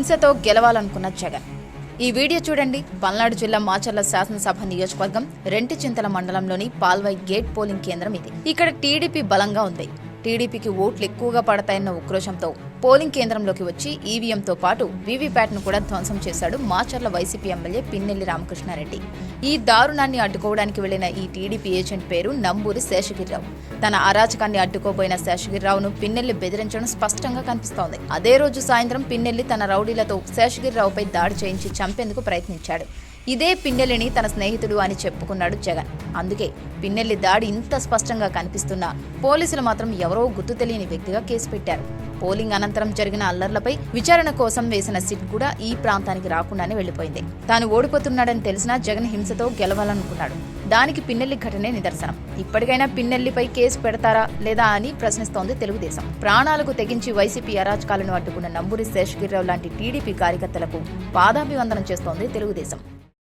హింసతో గెలవాలనుకున్న జగన్. ఈ వీడియో చూడండి. పల్నాడు జిల్లా మాచర్ల శాసనసభ నియోజకవర్గం రెంటిచింతల మండలంలోని పాల్వై గేట్ పోలింగ్ కేంద్రం ఇది. ఇక్కడ టీడీపీ బలంగా ఉంది. టీడీపీకి ఓట్లు ఎక్కువగా పడతాయన్న ఉక్రోషంతో పోలింగ్ కేంద్రంలోకి వచ్చి ఈవీఎంతో పాటు వీవీప్యాట్ను కూడా ధ్వంసం చేశాడు మాచర్ల వైసీపీ ఎమ్మెల్యే పిన్నెల్లి రామకృష్ణారెడ్డి. ఈ దారుణాన్ని అడ్డుకోవడానికి వెళ్లిన ఈ టీడీపీ ఏజెంట్ పేరు నంబూరి శేషగిరిరావు. తన అరాచకాన్ని అడ్డుకోబోయిన శేషగిరిరావును పిన్నెల్లి బెదిరించడం స్పష్టంగా కనిపిస్తోంది. అదే రోజు సాయంత్రం పిన్నెల్లి తన రౌడీలతో శేషగిరిరావుపై దాడి చేయించి చంపేందుకు ప్రయత్నించాడు. ఇదే పిన్నెల్లిని తన స్నేహితుడు అని చెప్పుకున్నాడు జగన్. అందుకే పిన్నెల్లి దాడి ఇంత స్పష్టంగా కనిపిస్తున్నా పోలీసులు మాత్రం ఎవరో గుర్తు తెలియని వ్యక్తిగా కేసు పెట్టారు. పోలింగ్ అనంతరం జరిగిన అల్లర్లపై విచారణ కోసం వేసిన సిట్ కూడా ఈ ప్రాంతానికి రాకుండానే వెళ్లిపోయింది. తాను ఓడిపోతున్నాడని తెలిసినా జగన్ హింసతో గెలవాలనుకున్నాడు. దానికి పిన్నెల్లి ఘటనే నిదర్శనం. ఇప్పటికైనా పిన్నెల్లిపై కేసు పెడతారా లేదా అని ప్రశ్నిస్తోంది తెలుగుదేశం. ప్రాణాలకు తెగించి వైసీపీ అరాచకాలను అడ్డుకున్న నంబూరి శేషగిరిరావు లాంటి టీడీపీ కార్యకర్తలకు పాదాభివందనం చేస్తోంది తెలుగుదేశం.